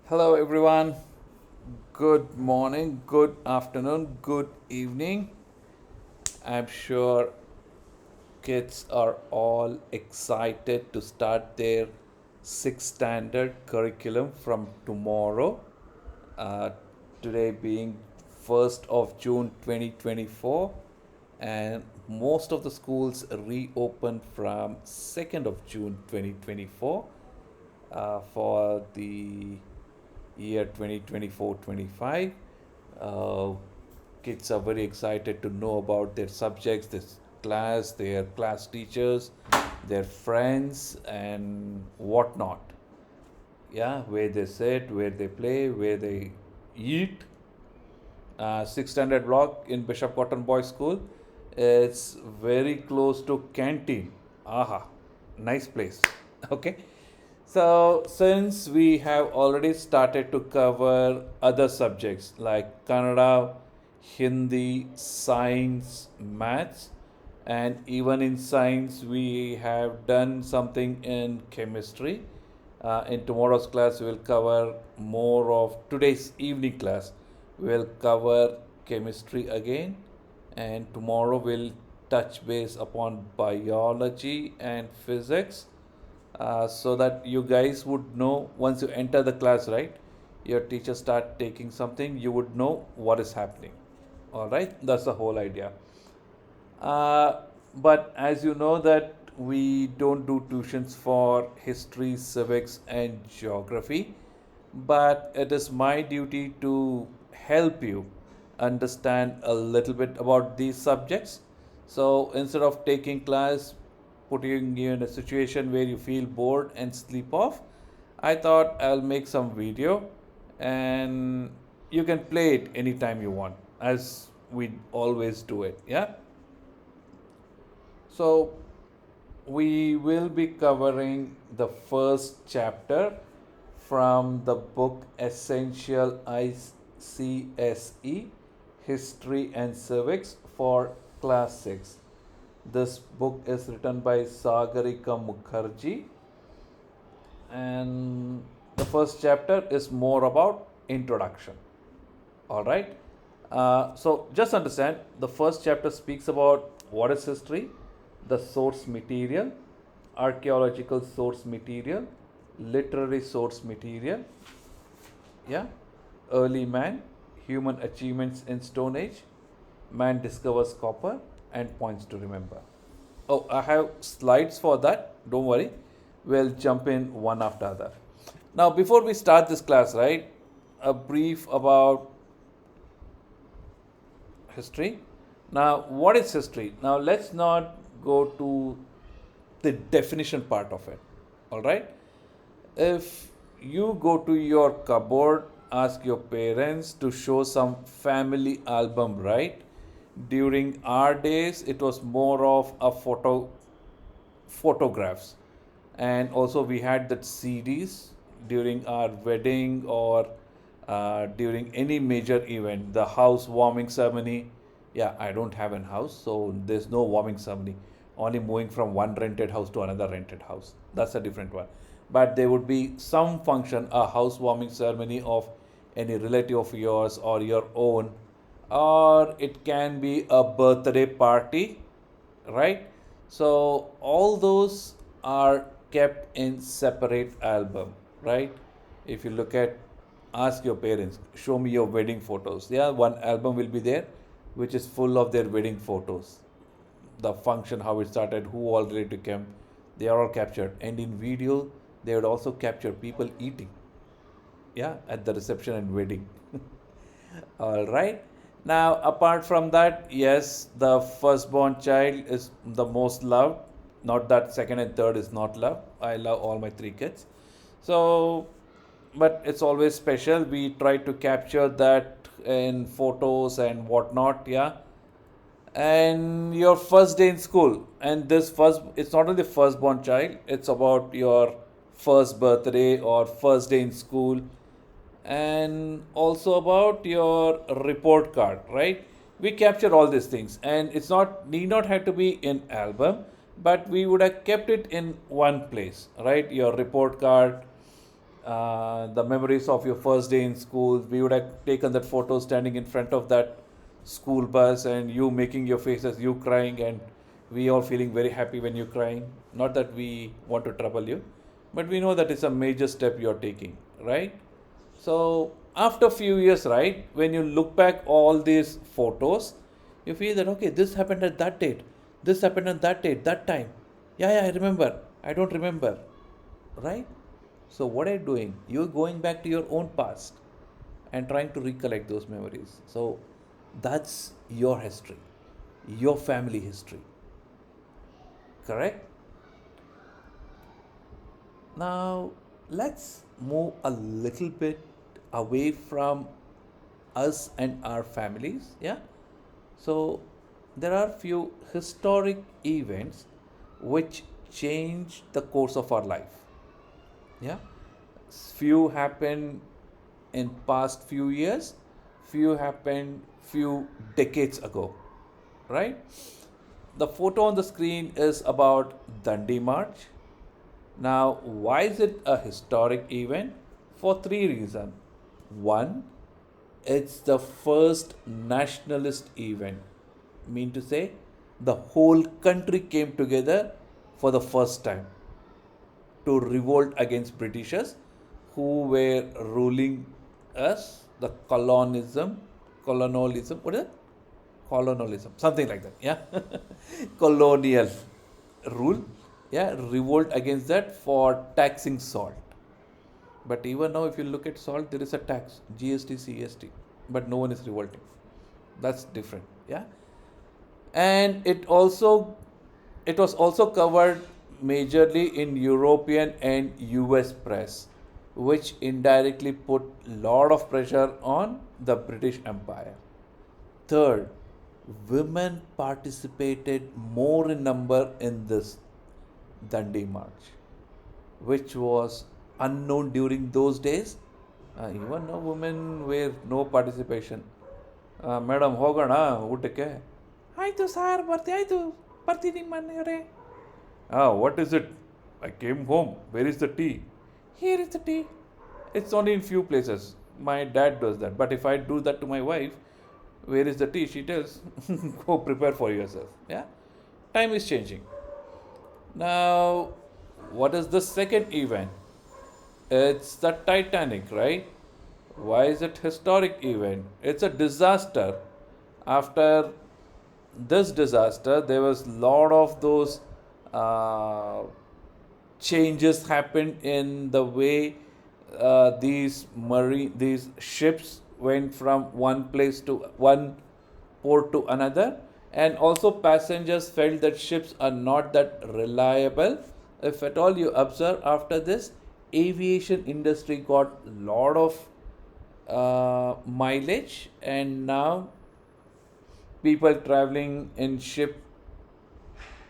Hello, everyone. Good morning, good afternoon, good evening. I'm sure kids are all excited to start their sixth standard curriculum from tomorrow. Uh, Today being 1st of June 2024, and most of the schools reopen from 2nd of June 2024 for the year 2024-25. Uh, Kids are very excited to know about their subjects, this class, their class teachers, their friends, and whatnot. Yeah, where they sit, where they play, where they eat. Sixth standard block in Bishop Cotton Boys School. It's very close to canteen. Aha, nice place. Okay. So, since we have already started to cover other subjects like Kannada, Hindi, science, maths, and even in science, we have done something in chemistry. In tomorrow's class, we'll cover more of today's evening class. We'll cover chemistry again, and tomorrow we'll touch base upon biology and physics so that you guys would know once you enter the class, right? Your teacher start taking something, you would know what is happening. All right, that's the whole idea. But as you know that we don't do tuitions for history, civics, and geography, but it is my duty to help you understand a little bit about these subjects. So instead of taking class, putting you in a situation where you feel bored and sleep off, I thought I'll make some video and you can play it anytime you want, as we always do it. Yeah. So we will be covering the first chapter from the book Essential ICSE History and Civics for Class 6. This book is written by Sagarika Mukherjee, and the first chapter is more about introduction. All right. So just understand the first chapter speaks about what is history, the source material, archaeological source material, literary source material, yeah, early man, human achievements in Stone Age, man discovers copper, and points to remember. Oh, I have slides for that. Don't worry. We'll jump in one after other. Now, before we start this class, right, a brief about history. Now, what is history? Now, let's not go to the definition part of it. All right. If you go to your cupboard, ask your parents to show some family album, right? During our days, it was more of a photographs, and also we had that CDs during our wedding or during any major event, the house warming ceremony. Yeah, I don't have a house, so there's no warming ceremony. Only moving from one rented house to another rented house. That's a different one. But there would be some function, a housewarming ceremony of any relative of yours or your own, or it can be a birthday party, right? So all those are kept in separate album, right? If you look at, ask your parents, show me your wedding photos. Yeah, one album will be there, which is full of their wedding photos, the function, how it started, who all related came, they are all captured. And in video, they would also capture people eating, yeah, at the reception and wedding. All right. Now, apart from that, yes, the firstborn child is the most loved. Not that second and third is not loved. I love all my three kids. So, but it's always special. We try to capture that in photos and whatnot. Yeah. And your first day in school, and this first, it's not only firstborn child, it's about your first birthday or first day in school, and also about your report card, right? We capture all these things, and it's not need not have to be in album, but we would have kept it in one place, right? Your report card, the memories of your first day in school. We would have taken that photo standing in front of that school bus and you making your faces, you crying, and we all feeling very happy when you're crying. Not that we want to trouble you, but we know that it's a major step you're taking, right? So after a few years, right, when you look back all these photos, you feel that okay, this happened at that date, this happened at that date, that time. Yeah, I remember. I don't remember, right? So what are you doing? You're going back to your own past and trying to recollect those memories. So that's your history, your family history, correct? Now let's move a little bit away from us and our families. Yeah. So there are few historic events which change the course of our life. Yeah. Few happened in past few years, few happened few decades ago, right? The photo on the screen is about Dandi March. Now, why is it a historic event? For three reasons. One, it's the first nationalist event. Mean to say, the whole country came together for the first time to revolt against Britishers who were ruling us, the colonialism, what is it? Colonialism, something like that, yeah. Colonial rule, yeah, revolt against that for taxing salt. But even now, if you look at salt, there is a tax, GST, CST, but no one is revolting. That's different, yeah. And it was also covered majorly in European and US press, which indirectly put a lot of pressure on the British Empire. Third, women participated more in number in this Dandi March, which was unknown during those days. Even now, women were no participation. Madam, ಹೋಗೋಣ ಊಟಕ್ಕೆ ಆಯಿತು sir ಬರ್ತಿ ಆಯಿತು ಬರ್ತೀನಿ ಮನೆಯವರೇ what is it? I came home. Where is the tea? Here is the tea. It's only in few places. My dad does that. But if I do that to my wife, where is the tea? She tells, go prepare for yourself. Yeah? Time is changing. Now, what is the second event? It's the Titanic, right? Why is it historic event? It's a disaster. After this disaster, there was lot of those changes happened in the way these ships went from one place to one port to another, and also passengers felt that ships are not that reliable. If at all you observe, after this, aviation industry got lot of mileage, and now people traveling in ship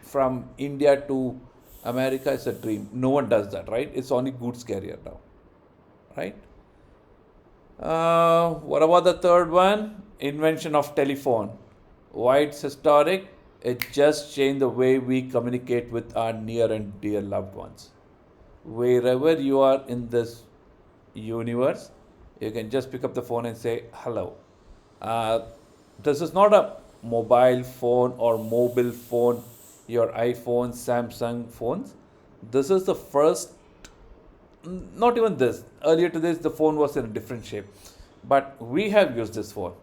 from India to America is a dream. No one does that, right? It's only goods carrier now, right? What about the third one? Invention of telephone. Why it's historic? It just changed the way we communicate with our near and dear loved ones. Wherever you are in this universe, you can just pick up the phone and say hello. This is not a mobile phone or mobile phone, your iPhone, Samsung phones. This is the first, not even this. Earlier to this, the phone was in a different shape. But we have used this phone,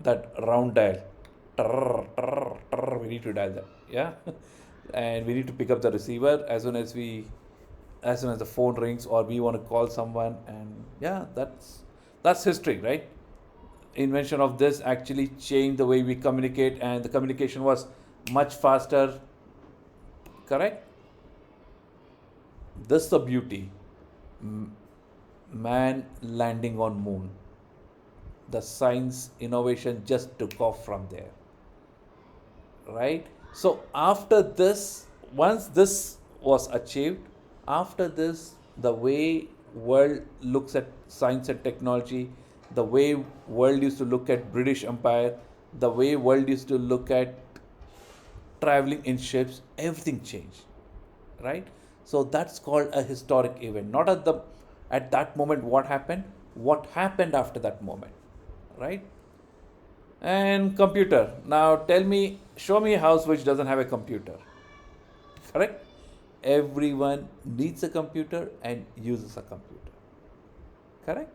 that round dial. We need to dial that, yeah? And we need to pick up the receiver as soon as the phone rings or we want to call someone. And yeah, that's history, right? Invention of this actually changed the way we communicate, and the communication was much faster, correct? This is the beauty. Man landing on moon. The science innovation just took off from there, right? So after this, once this was achieved, after this, the way world looks at science and technology, the way world used to look at British Empire, the way world used to look at traveling in ships, everything changed, right? So that's called a historic event, not at the At that moment, what happened? What happened after that moment, right? And computer. Now tell me, show me a house which doesn't have a computer. Correct? Everyone needs a computer and uses a computer. Correct?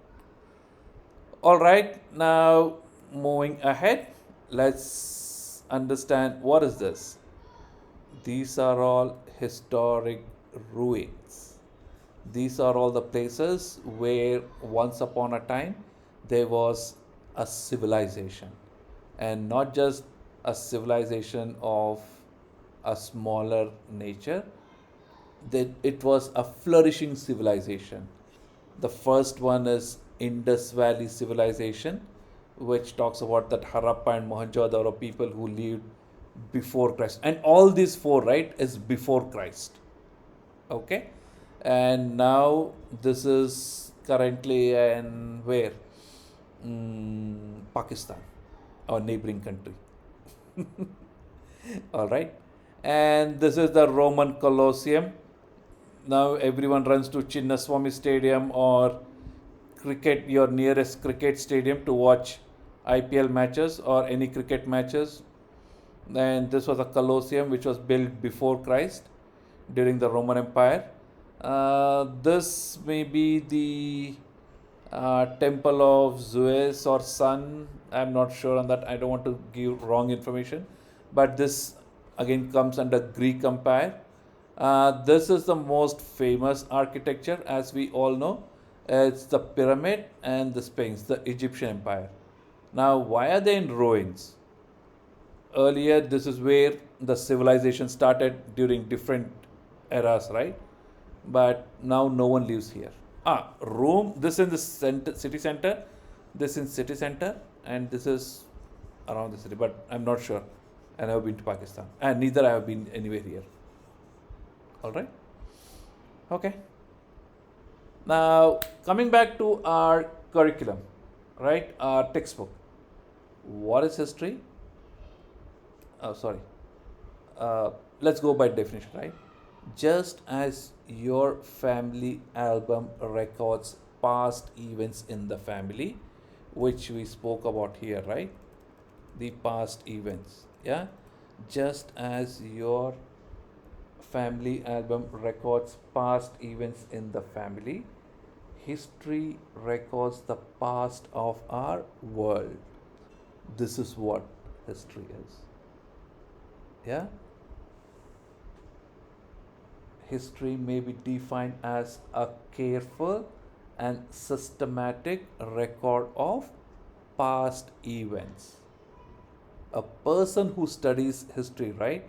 All right, now moving ahead, let's understand what is this. These are all historic ruins. These are all the places where once upon a time there was a civilization, and not just a civilization of a smaller nature, that it was a flourishing civilization. The first one is Indus Valley civilization, which talks about that Harappa and Mohenjo-daro people who lived before Christ. And all these four, right, is before Christ. Okay? And now this is currently in where? Pakistan, our neighboring country. All right. And this is the Roman Colosseum. Now everyone runs to Chinnaswamy Stadium or your nearest cricket stadium to watch IPL matches or any cricket matches. And this was a Colosseum which was built before Christ during the Roman Empire. This may be the temple of Zeus or Sun. I'm not sure on that. I don't want to give wrong information. But this again comes under Greek Empire. This is the most famous architecture, as we all know. It's the pyramid and the Sphinx, the Egyptian Empire. Now, why are they in ruins? Earlier, this is where the civilization started during different eras, right? But now no one lives here. Rome, this in the city center, this in city center, and this is around the city, but I'm not sure. I've never been to Pakistan, and neither I have been anywhere here. All right. Okay. Now, coming back to our curriculum, right? Our textbook. What is history? Oh, sorry. Let's go by definition, right? Just as your family album records past events in the family, which we spoke about here, right? The past events, yeah? Just as your family album records past events in the family, history records the past of our world. This is what history is. Yeah? History may be defined as a careful and systematic record of past events. A person who studies history, right?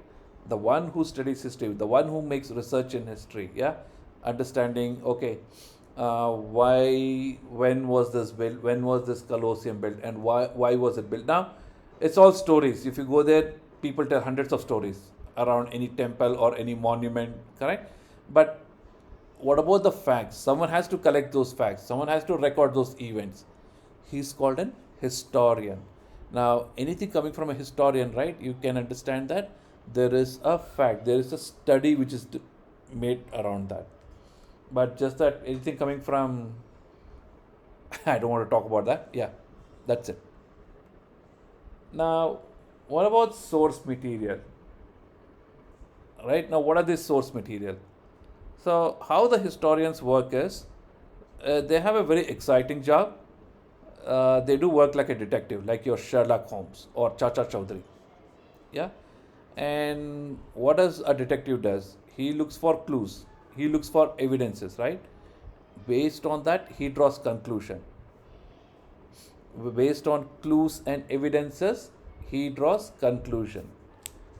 The one who studies history, the one who makes research in history, yeah? Understanding, okay, when was this built, when was this Colosseum built, and why was it built? Now, it's all stories. If you go there, people tell hundreds of stories around any temple or any monument, correct? But what about the facts? Someone has to collect those facts. Someone has to record those events. He's called an historian. Now, anything coming from a historian, right? You can understand that there is a fact, there is a study which is made around that. But just that anything coming from, I don't want to talk about that. Yeah, that's it. Now, what about source material? Right now, what are these source material? So, how the historians work is they have a very exciting job. They do work like a detective, like your Sherlock Holmes or Chacha Chaudhary. Yeah, and what does a detective does? He looks for clues. He looks for evidences, right? Based on that, he draws conclusion. Based on clues and evidences, he draws conclusion.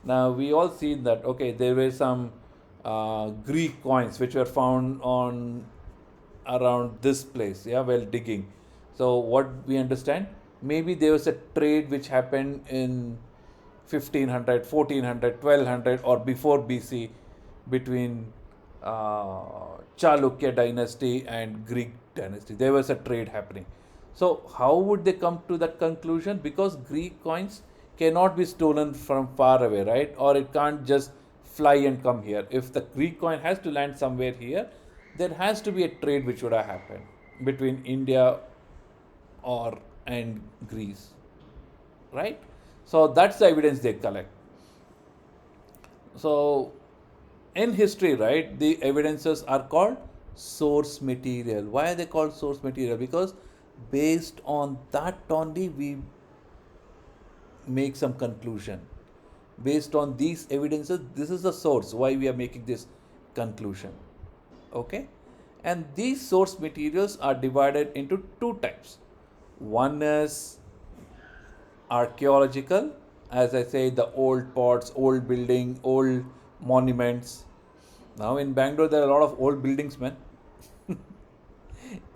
Now we all seen that, okay, there were some Greek coins which were found on around this place, yeah, while digging. So what we understand, maybe there was a trade which happened in 1500, 1400, 1200 or before BC between Chalukya dynasty and Greek dynasty. There was a trade happening. So how would they come to that conclusion? Because Greek coins cannot be stolen from far away, right? Or it can't just fly and come here. If the Greek coin has to land somewhere here, there has to be a trade which would have happened between India or and Greece, right? So that's the evidence they collect. So in history, right, the evidences are called source material. Why are they called source material? Because based on that only we make some conclusion. Based on these evidences, this is the source why we are making this conclusion. Okay? And these source materials are divided into two types. One is archaeological, as I say, the old pots, old building, old monuments. Now in Bangalore, there are a lot of old buildings, man.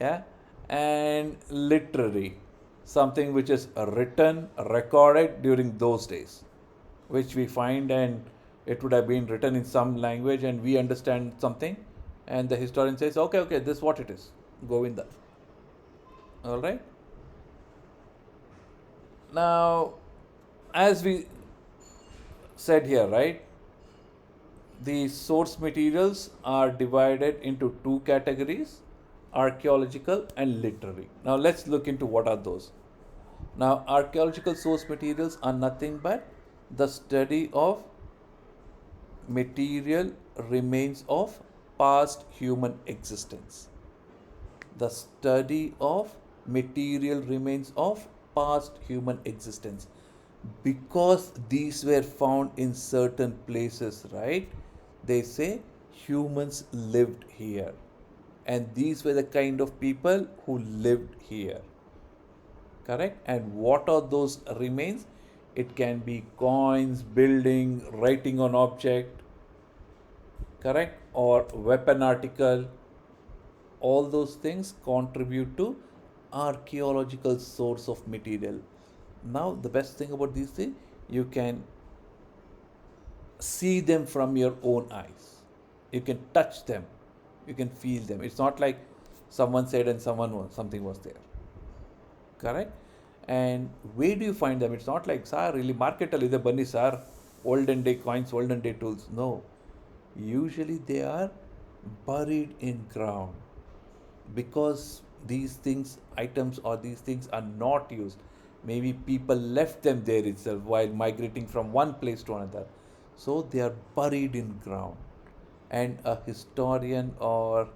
Yeah, and literary, something which is written, recorded during those days, which we find, and it would have been written in some language, and we understand something, and the historian says, okay, okay, this is what it is. Govinda. All right. Now, as we said here, right, the source materials are divided into two categories, archaeological and literary. Now, let's look into what are those. Now, archaeological source materials are nothing but the study of material remains of past human existence. The study of material remains of past human existence. Because these were found in certain places, right? They say humans lived here. And these were the kind of people who lived here. Correct? And what are those remains? It can be coins, building, writing on object, correct? Or weapon article. All those things contribute to archaeological source of material. Now, the best thing about these things, you can see them from your own eyes. You can touch them. You can feel them. It's not like someone said and something was there. Correct? And where do you find them? It's not like, sir, really market ಅಲ್ಲಿ ಇದೆ ಬನ್ನಿ sir, olden day coins, olden day tools. No. Usually they are buried in ground because these things, items or these things are not used. Maybe people left them there itself while migrating from one place to another. So they are buried in ground. And a historian or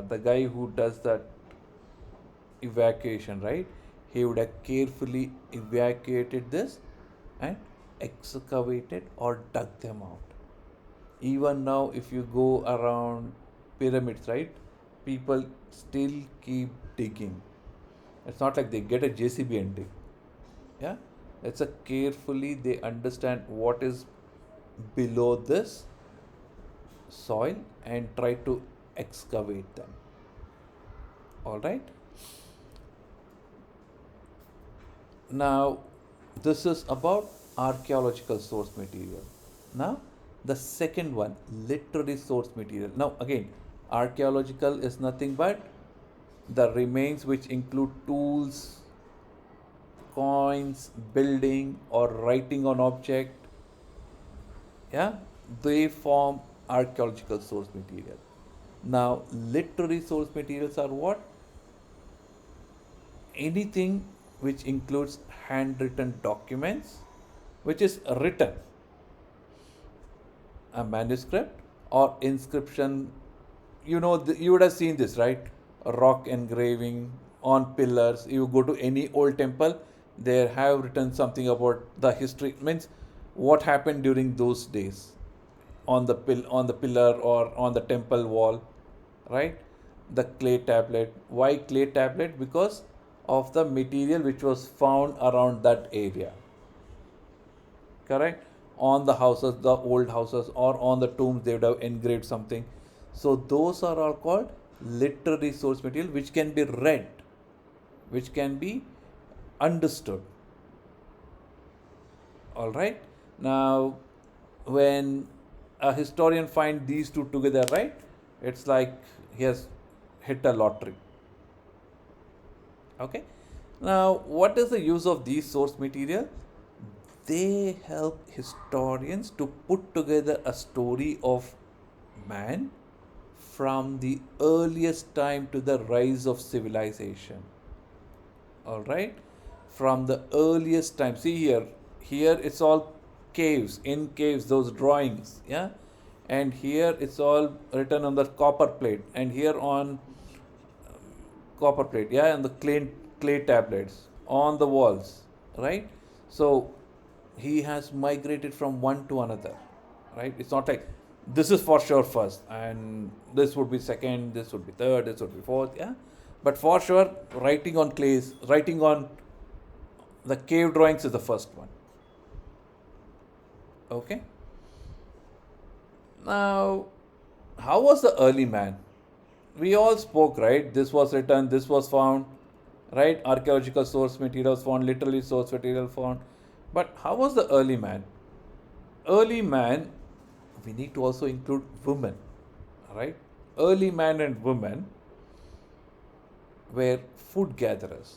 the guy who does that evacuation, right? He would have carefully evacuated this and excavated or dug them out. Even now, if you go around pyramids, right? People still keep digging. It's not like they get a JCB and dig. Yeah? It's a carefully they understand what is below this soil and try to excavate them. All right? Now, this is about archaeological source material. Now, the second one, literary source material. Now, again, archaeological is nothing but the remains which include tools, coins, building, or writing on object. Yeah, they form archaeological source material. Now, literary source materials are what? Anything which includes handwritten documents, which is written, a manuscript or inscription. You know, you would have seen this, right? A rock engraving on pillars. You go to any old temple, they have written something about the history, means what happened during those days on the pillar or on the temple wall, right? The clay tablet. Why clay tablet? Because of the material which was found around that area. Correct? On the houses, the old houses, or on the tombs, they would have engraved something. So those are all called literary source material, which can be read, which can be understood. All right. Now, when a historian finds these two together, right, it's like he has hit a lottery. Okay. Now, what is the use of these source material? They help historians to put together a story of man from the earliest time to the rise of civilization. All right, from the earliest time. See here it's all caves, in caves, those drawings, yeah, and here it's all written on the copper plate, and here on copper plate, yeah, and the clay tablets on the walls, right? So he has migrated from one to another, right? It's not like this is for sure first, and this would be second, this would be third, this would be fourth, yeah. But for sure, writing on clays, writing on the cave drawings is the first one. Okay. Now, how was the early man? We all spoke, right? This was written, this was found, right? Archaeological source materials found, literally source material found. But how was the early man? Early man, we need to also include women, right? Early man and women were food gatherers.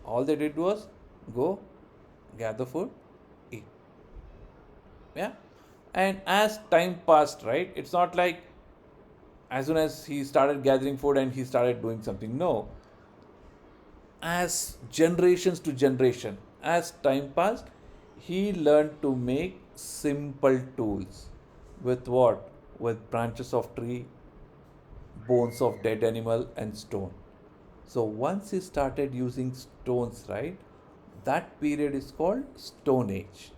All they did was go gather food, eat. Yeah. And as time passed, right? It's not like as soon as he started gathering food and he started doing something. No. As generations to generation, as time passed, he learned to make simple tools. With what? With branches of tree, bones of dead animal, and stone. So once he started using stones, right, that period is called Stone Age.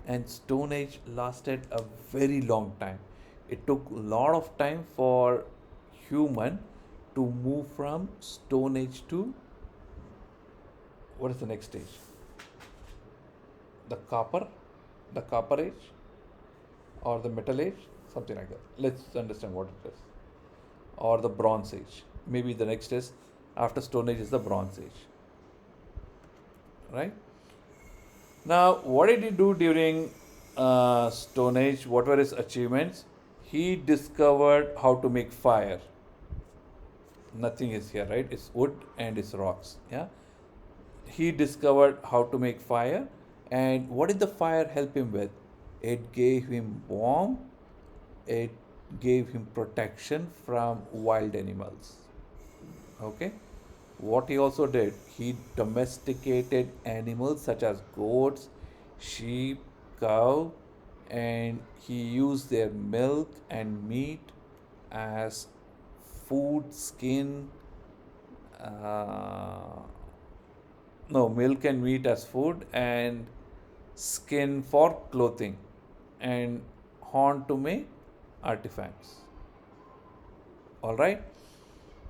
And Stone Age lasted a very long time. It took a lot of time for human to move from Stone Age to what is the next stage? The copper age, or the metal age, something like that. Let's understand what it is. Or the Bronze Age. Maybe the next is after Stone Age is the Bronze Age. Right? Now, what did he do during Stone Age? What were his achievements? He discovered how to make fire. Nothing is here, right? It's wood and it's rocks. Yeah. He discovered how to make fire, and what did the fire help him with? It gave him warmth. It gave him protection from wild animals. Okay. What he also did, he domesticated animals such as goats, sheep, cow, and he used their milk and meat as food, skin, uh, no, milk and meat as food, and skin for clothing, and horn to make artifacts. All right.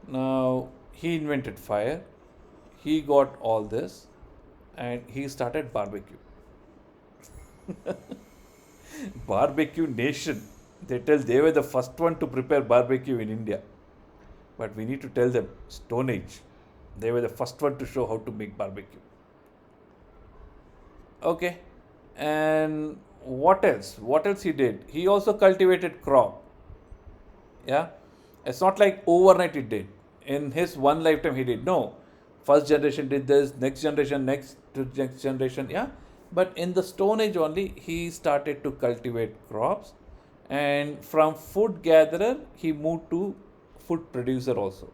Now he invented fire. He got all this, and he started barbecue. Barbecue nation. They tell they were the first one to prepare barbecue in India. But we need to tell them Stone Age. They were the first one to show how to make barbecue. Okay. And what else? What else he did? He also cultivated crop. Yeah. It's not like overnight he did. In his one lifetime he did. No. First generation did this, next generation, next to next generation. Yeah. But in the Stone Age only, he started to cultivate crops. And from food gatherer, he moved to food producer also.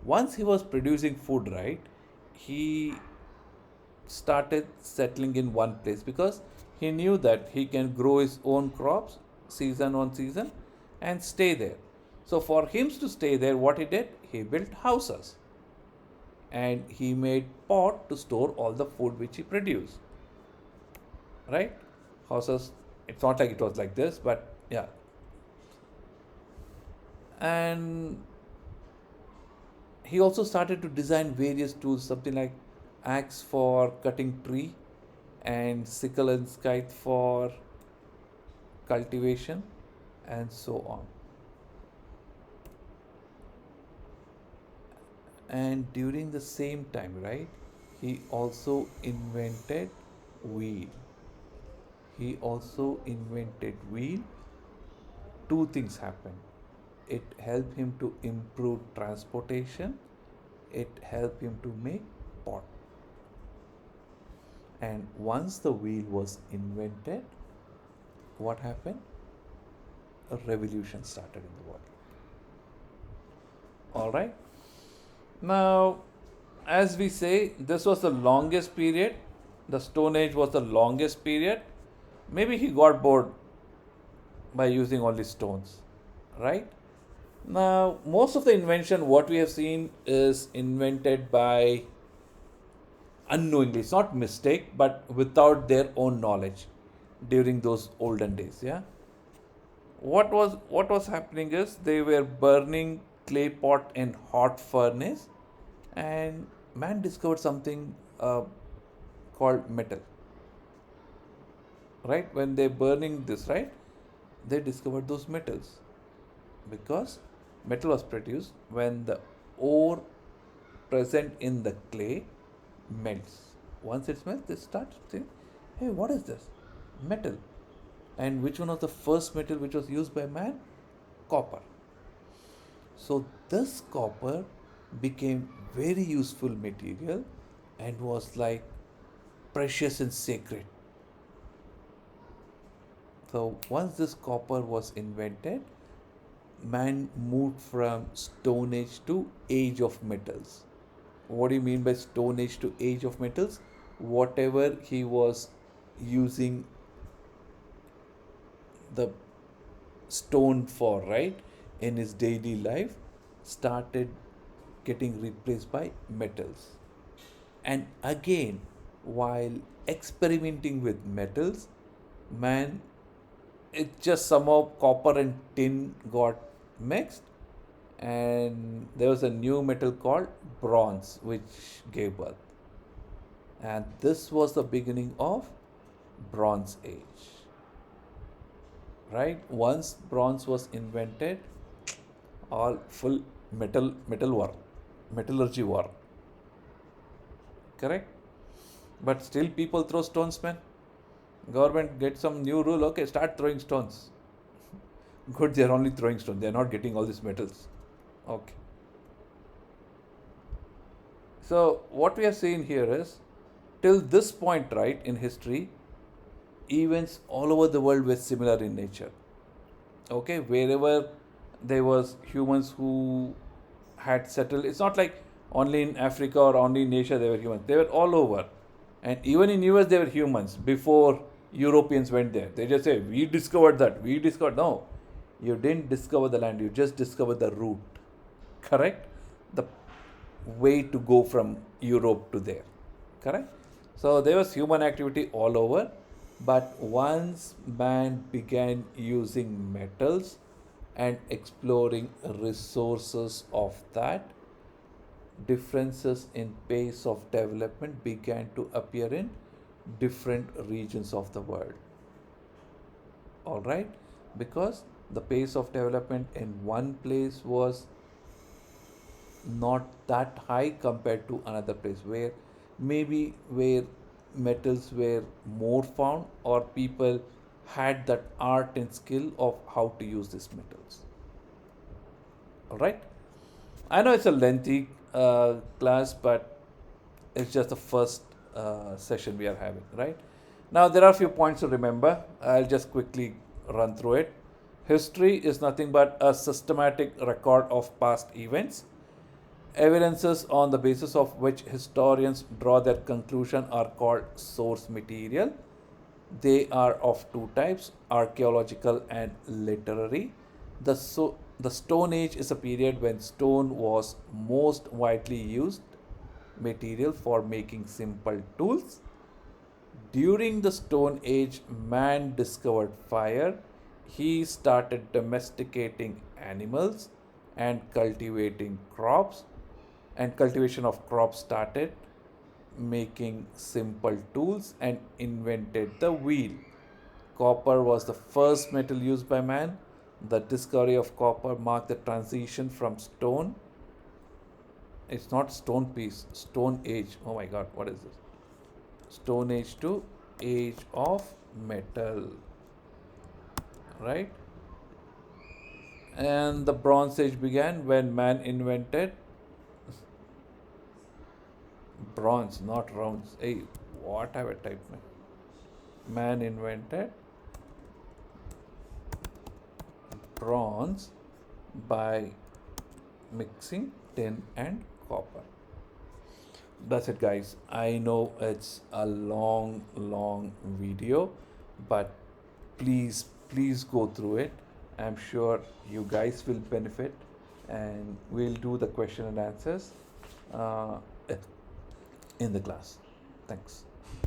Once he was producing food, right, he started settling in one place because he knew that he can grow his own crops season on season and stay there. So for him to stay there, what he did, he built houses and he made pot to store all the food which he produced. Right? Houses, it's not like it was like this, but yeah. And he also started to design various tools, something like axe for cutting tree and sickle and scythe for cultivation and so on. And during the same time, right, he also invented wheel. He also invented wheel. Two things happened. It helped him to improve transportation. It helped him to make pot. And once the wheel was invented, what happened? revolution started in the world. All right. Now, as we say, this was the longest period. The Stone Age was the longest period. Maybe he got bored by using only stones, right? Now, most of the invention, what we have seen, is invented by unknowingly. It's not mistake, but without their own knowledge during those olden days. Yeah. What was happening is they were burning clay pot in hot furnace, and man discovered something called metal. Right, when they burning this, right, they discovered those metals, because metal was produced when the ore present in the clay melts. Once it melts, they start saying, hey, what is this? Metal. And which one was the first metal which was used by man? Copper. So this copper became very useful material and was like precious and sacred. So once this copper was invented, man moved from Stone Age to Age of Metals. What do you mean by Stone Age to Age of Metals? Whatever he was using the stone for, right, in his daily life, started getting replaced by metals. And again, while experimenting with metals, man, it just somehow copper and tin got mixed, and there was a new metal called bronze which gave birth. And this was the beginning of Bronze Age. Right? Once bronze was invented, all full metal war, metallurgy war. Correct? But still people throw stones, man. Government get some new rule, okay, start throwing stones. Good, they're only throwing stones, they're not getting all these metals. Okay. So what we are seeing here is, till this point, right, in history, events all over the world were similar in nature. Okay, wherever there was humans who had settled, it's not like only in Africa or only in Asia they were humans. They were all over. And even in US they were humans before Europeans went there. They just say, we discovered that, we discovered. No, you didn't discover the land, you just discovered the route. Correct? The way to go from Europe to there. Correct? So there was human activity all over. But once man began using metals and exploring resources of that, differences in pace of development began to appear in different regions of the world. All right? Because the pace of development in one place was not that high compared to another place, where maybe where metals were more found, or people had that art and skill of how to use these metals. All right, I know it's a lengthy class, but it's just the first session we are having. Right now, there are a few points to remember. I'll just quickly run through it. History is nothing but a systematic record of past events. Evidences on the basis of which historians draw their conclusion are called source material. They are of two types, archaeological and literary. The Stone Age is a period when stone was most widely used material for making simple tools. During the Stone Age, man discovered fire. He started domesticating animals and cultivating crops, and cultivation of crops started, making simple tools, and invented the wheel. Copper was the first metal used by man. The discovery of copper marked the transition from stone. It's not stone piece, Stone Age. Oh my God, what is this? Stone Age to Age of Metal. Right? And the Bronze Age began when man invented bronze, not rounds. Hey, what have I typed, man? Man invented bronze by mixing tin and copper. That's it, guys. I know it's a long video, but please go through it. I'm sure you guys will benefit, and we'll do the question and answers uh, in the class. Thanks.